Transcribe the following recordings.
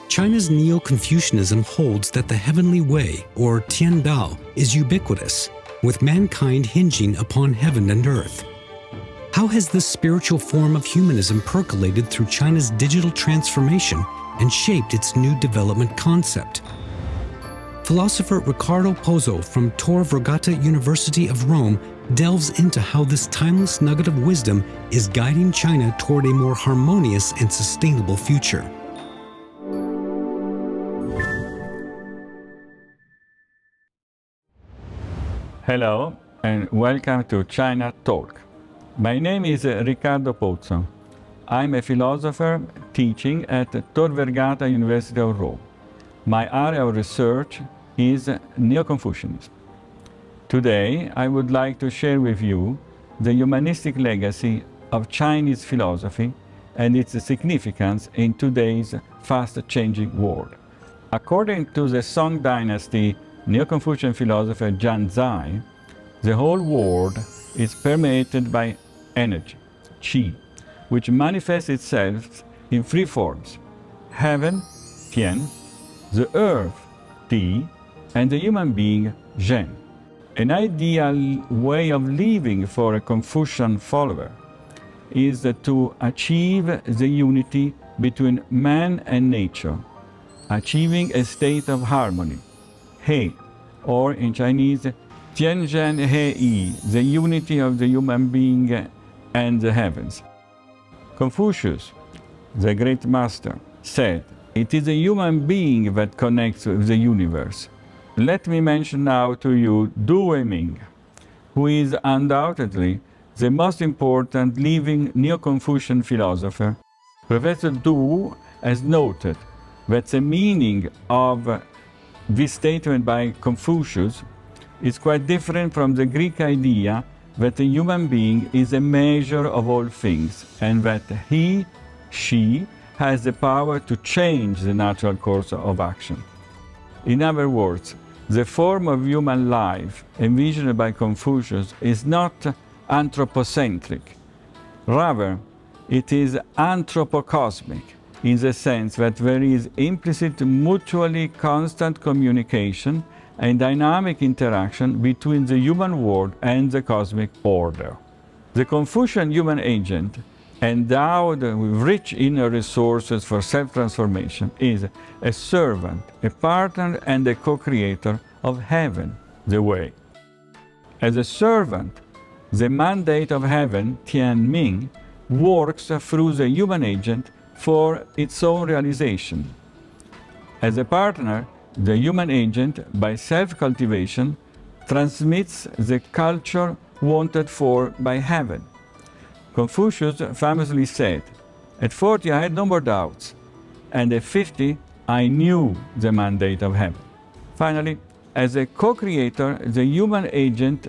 China's Neo-Confucianism holds that the heavenly way, or tiandao, is ubiquitous, with mankind hinging upon heaven and earth. How has this spiritual form of humanism percolated through China's digital transformation and shaped its new development concept? Philosopher Ricardo Pozzo from Tor Vergata University of Rome delves into how this timeless nugget of wisdom is guiding China toward a more harmonious and sustainable future. Hello and welcome to China Talk. My name is Ricardo Pozzo. I'm a philosopher teaching at Tor Vergata University of Rome. My area of research is Neo-Confucianism. Today, I would like to share with you the humanistic legacy of Chinese philosophy and its significance in today's fast-changing world. According to the Song Dynasty Neo-Confucian philosopher Zhang Zai, the whole world is permeated by energy, qi, which manifests itself in three forms: heaven, tian, the earth, ti, and the human being, zhen. An ideal way of living for a Confucian follower is to achieve the unity between man and nature, achieving a state of harmony, he, or in Chinese, tianzhen he yi, the unity of the human being and the heavens. Confucius, the great master, said, "It is a human being that connects with the universe." Let me mention now to you Du Weiming, who is undoubtedly the most important living Neo-Confucian philosopher. Professor Du has noted that the meaning of this statement by Confucius is quite different from the Greek idea that a human being is a measure of all things and that he, she, has the power to change the natural course of action. In other words, the form of human life envisioned by Confucius is not anthropocentric. Rather, it is anthropocosmic, in the sense that there is implicit mutually constant communication and dynamic interaction between the human world and the cosmic order. The Confucian human agent, endowed with rich inner resources for self-transformation, is a servant, a partner, and a co-creator of heaven, the way. As a servant, the mandate of heaven, Tianming, works through the human agent for its own realization. As a partner, the human agent, by self-cultivation, transmits the culture wanted for by heaven. Confucius famously said, "At 40 I had no more doubts, and at 50 I knew the mandate of heaven." Finally, as a co-creator, the human agent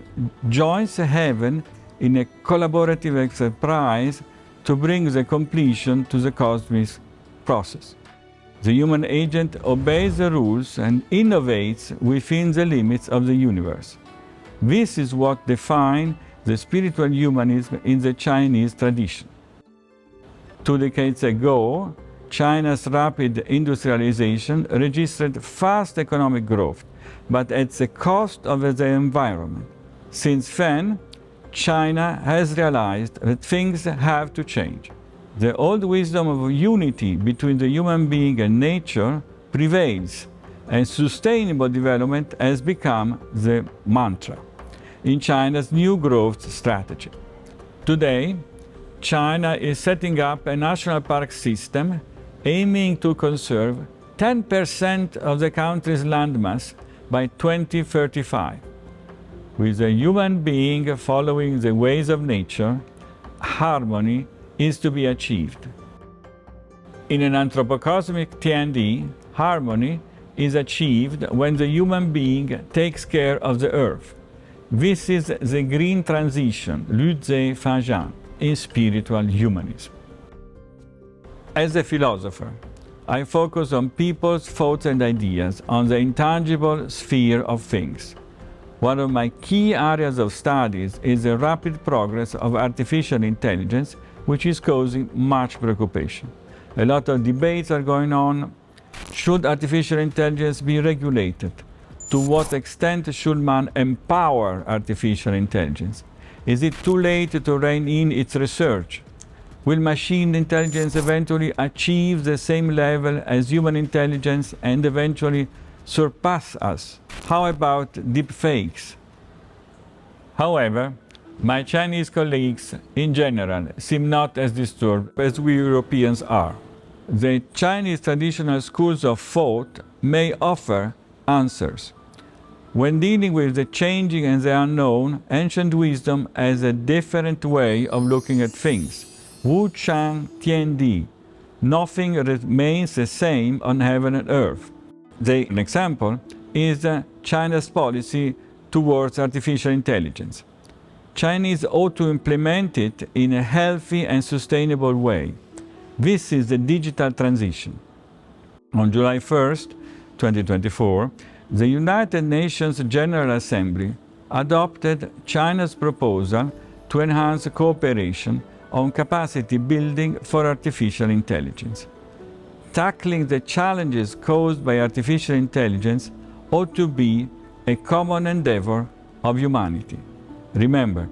joins heaven in a collaborative enterprise to bring the completion to the cosmic process. The human agent obeys the rules and innovates within the limits of the universe. This is what defines the spiritual humanism in the Chinese tradition. 2 decades ago, China's rapid industrialization registered fast economic growth, but at the cost of the environment. Since then, China has realized that things have to change. The old wisdom of unity between the human being and nature prevails, and sustainable development has become the mantra in China's new growth strategy. Today, China is setting up a national park system aiming to conserve 10% of the country's landmass by 2035. With a human being following the ways of nature, harmony is to be achieved. In an anthropocosmic Tiandi, harmony is achieved when the human being takes care of the earth. This is the green transition, Lütze Fajan, in spiritual humanism. As a philosopher, I focus on people's thoughts and ideas, on the intangible sphere of things. One of my key areas of studies is the rapid progress of artificial intelligence, which is causing much preoccupation. A lot of debates are going on. Should artificial intelligence be regulated? To what extent should man empower artificial intelligence? Is it too late to rein in its research? Will machine intelligence eventually achieve the same level as human intelligence and eventually surpass us? How about deepfakes? However, my Chinese colleagues in general seem not as disturbed as we Europeans are. The Chinese traditional schools of thought may offer answers. When dealing with the changing and the unknown, ancient wisdom has a different way of looking at things. Wu Chang Tiandi. Nothing remains the same on heaven and earth. An example is China's policy towards artificial intelligence. Chinese ought to implement it in a healthy and sustainable way. This is the digital transition. On July 1st, 2024, the United Nations General Assembly adopted China's proposal to enhance cooperation on capacity building for artificial intelligence. Tackling the challenges caused by artificial intelligence ought to be a common endeavor of humanity. Remember,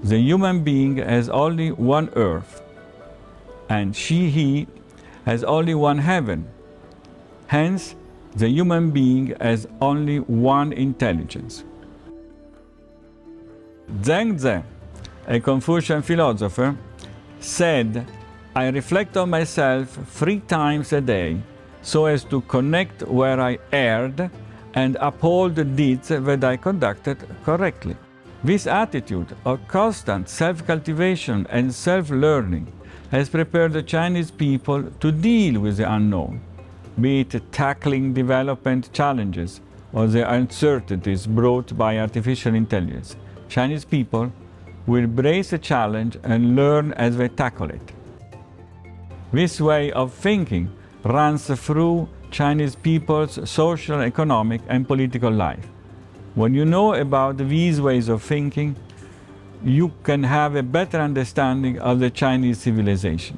the human being has only one earth, and he has only one heaven. Hence, the human being has only one intelligence. Zhengzi, a Confucian philosopher, said, "I reflect on myself 3 times a day so as to connect where I erred and uphold the deeds that I conducted correctly." This attitude of constant self-cultivation and self-learning has prepared the Chinese people to deal with the unknown, be it tackling development challenges or the uncertainties brought by artificial intelligence. Chinese people will brace the challenge and learn as they tackle it. This way of thinking runs through Chinese people's social, economic, and political life. When you know about these ways of thinking, you can have a better understanding of the Chinese civilization.